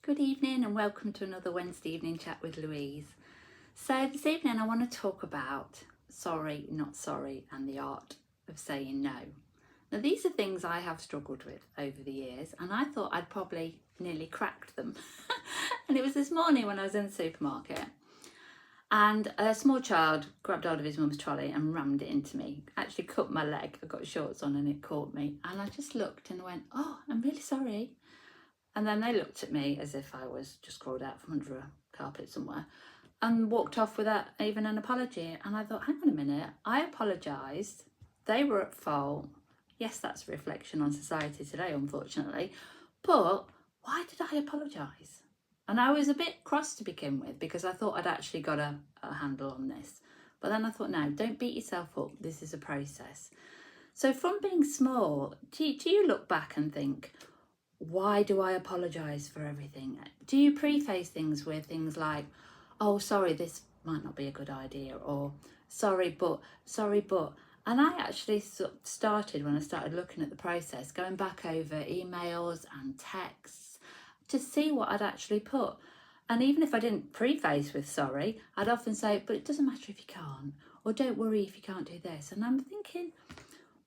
Good evening and welcome to another Wednesday evening chat with Louise. So this evening I want to talk about sorry, not sorry and the art of saying no. Now these are things I have struggled with over the years and I thought I'd probably nearly cracked them. And it was this morning when I was in the supermarket and a small child grabbed hold of his mum's trolley and rammed it into me. Actually cut my leg, I got shorts on and it caught me. And I just looked and went, oh, I'm really sorry. And then they looked at me as if I was just crawled out from under a carpet somewhere and walked off without even an apology. And I thought, hang on a minute, I apologised. They were at fault. Yes, that's a reflection on society today, unfortunately. But why did I apologise? And I was a bit cross to begin with because I thought I'd actually got a handle on this. But then I thought, no, don't beat yourself up. This is a process. So from being small, do you look back and think, why do I apologise for everything? Do you preface things with things like, oh, sorry, this might not be a good idea, or sorry, but. And I actually started, when I started looking at the process, going back over emails and texts to see what I'd actually put. And even if I didn't preface with sorry, I'd often say, but it doesn't matter if you can't, or don't worry if you can't do this. And I'm thinking,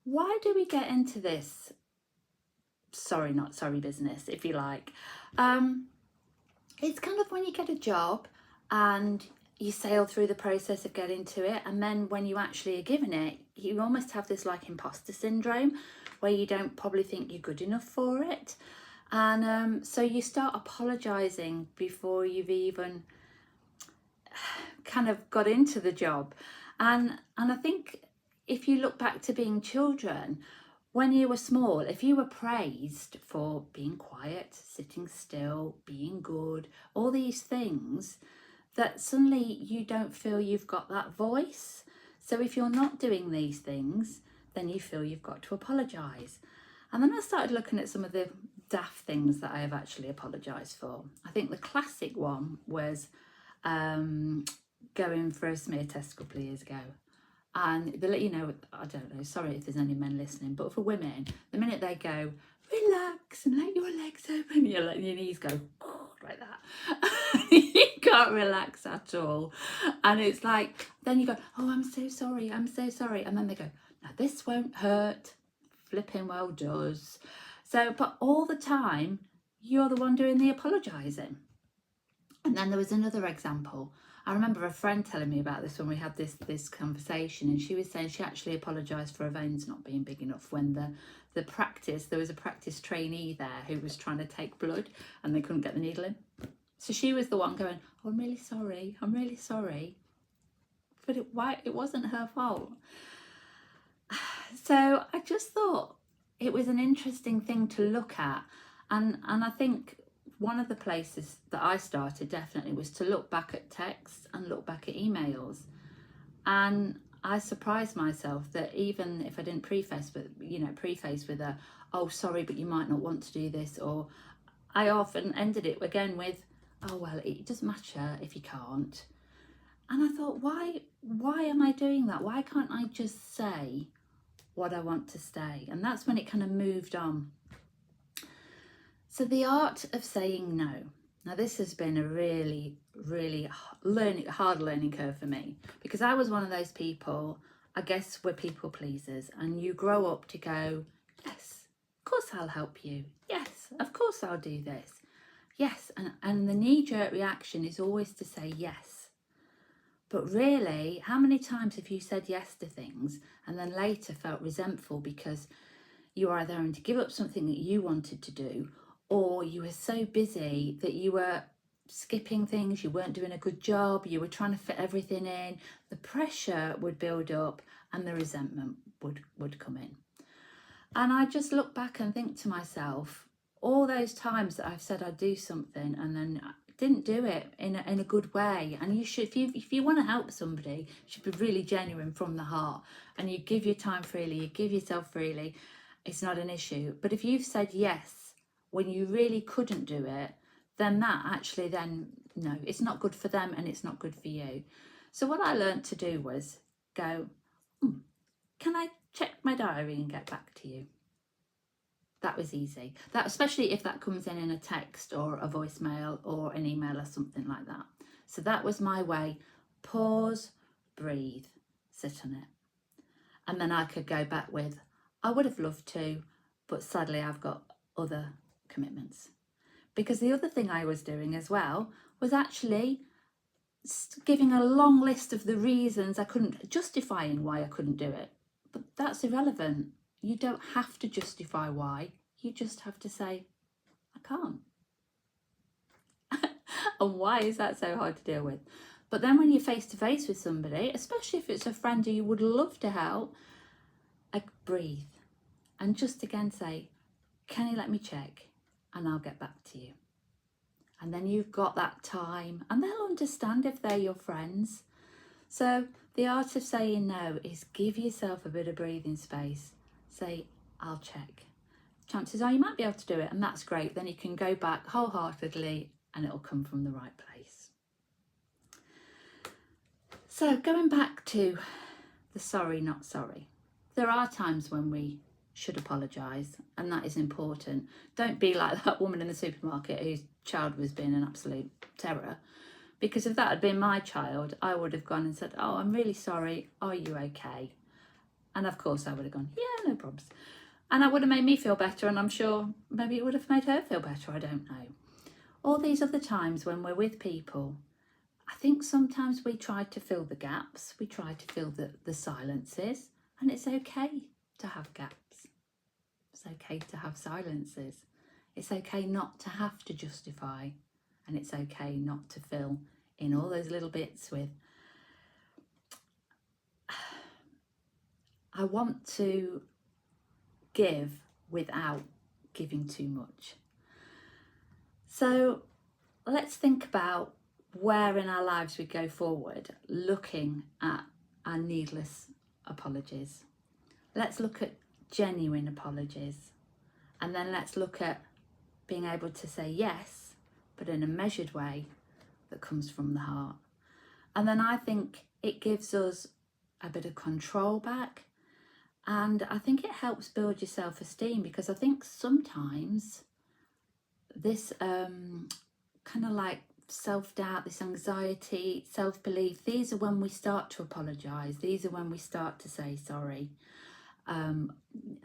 why do we get into this sorry, not sorry business, if you like? It's kind of when you get a job and you sail through the process of getting to it, and then when you actually are given it, you almost have this like imposter syndrome where you don't probably think you're good enough for it. And so you start apologising before you've even kind of got into the job. And I think if you look back to being children, when you were small, if you were praised for being quiet, sitting still, being good, all these things, that suddenly you don't feel you've got that voice. So if you're not doing these things, then you feel you've got to apologise. And then I started looking at some of the daft things that I have actually apologised for. I think the classic one was going for a smear test a couple of years ago. And they let you know, I don't know, sorry if there's any men listening, but for women, the minute they go, relax and let your legs open, you're letting your knees go like that. You can't relax at all. And it's like, then you go, oh, I'm so sorry. And then they go, now this won't hurt. Flipping well does. So, but all the time, you're the one doing the apologising. And then there was another example. I remember a friend telling me about this when we had this conversation, and she was saying she actually apologised for her veins not being big enough when there was a practice trainee there who was trying to take blood and they couldn't get the needle in. So she was the one going, oh, I'm really sorry. But it wasn't her fault. So I just thought it was an interesting thing to look at. And I think one of the places that I started definitely was to look back at texts and look back at emails. And I surprised myself that even if I didn't preface with a, oh, sorry, but you might not want to do this, or I often ended it again with, oh, well, it doesn't matter if you can't. And I thought, why am I doing that? Why can't I just say what I want to say? And that's when it kind of moved on. So the art of saying no. Now this has been a really, really hard learning curve for me, because I was one of those people, I guess we're people pleasers, and you grow up to go, yes, of course I'll help you. Yes, of course I'll do this. Yes, and the knee-jerk reaction is always to say yes. But really, how many times have you said yes to things and then later felt resentful because you were either having to give up something that you wanted to do, or you were so busy that you were skipping things, you weren't doing a good job, you were trying to fit everything in, the pressure would build up and the resentment would come in. And I just look back and think to myself, all those times that I've said I'd do something and then didn't do it in a good way. And you should, if you want to help somebody, you should be really genuine from the heart, and you give your time freely, you give yourself freely, it's not an issue. But if you've said yes when you really couldn't do it, then that actually no, it's not good for them and it's not good for you. So what I learned to do was go, can I check my diary and get back to you? That was easy. That, especially if that comes in a text or a voicemail or an email or something like that. So that was my way. Pause, breathe, sit on it. And then I could go back with, I would have loved to, but sadly I've got other commitments. Because the other thing I was doing as well was actually giving a long list of the reasons I couldn't, justifying why I couldn't do it. But that's irrelevant. You don't have to justify why. You just have to say, I can't. And why is that so hard to deal with? But then when you're face to face with somebody, especially if it's a friend who you would love to help, breathe and just again say, can you let me check? And I'll get back to you. And then you've got that time and they'll understand if they're your friends. So the art of saying no is give yourself a bit of breathing space. Say, I'll check. Chances are you might be able to do it, and that's great. Then you can go back wholeheartedly and it'll come from the right place. So going back to the sorry, not sorry. There are times when we should apologise, and that is important. Don't be like that woman in the supermarket whose child was being an absolute terror, because if that had been my child, I would have gone and said, oh, I'm really sorry, are you okay? And of course I would have gone, yeah, no problems. And that would have made me feel better, and I'm sure maybe it would have made her feel better, I don't know. All these other times when we're with people, I think sometimes we try to fill the gaps, we try to fill the silences, and it's okay to have gaps. It's okay to have silences. It's okay not to have to justify, and it's okay not to fill in all those little bits with, I want to give without giving too much. So let's think about where in our lives we go forward, looking at our needless apologies. Let's look at genuine apologies, and then let's look at being able to say yes, but in a measured way that comes from the heart. And then I think it gives us a bit of control back, and I think it helps build your self-esteem, because I think sometimes this kind of like self-doubt, this anxiety, self-belief, these are when we start to apologise. These are when we start to say sorry,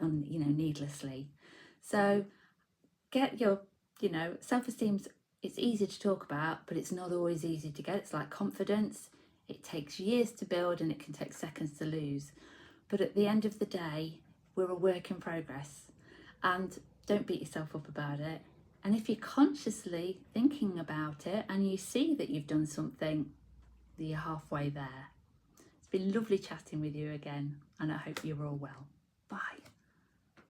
needlessly. So get your, self-esteem's, it's easy to talk about, but it's not always easy to get. It's like confidence. It takes years to build and it can take seconds to lose. But at the end of the day, we're a work in progress, and don't beat yourself up about it. And if you're consciously thinking about it and you see that you've done something, that you're halfway there. It's been lovely chatting with you again, and I hope you're all well. Bye.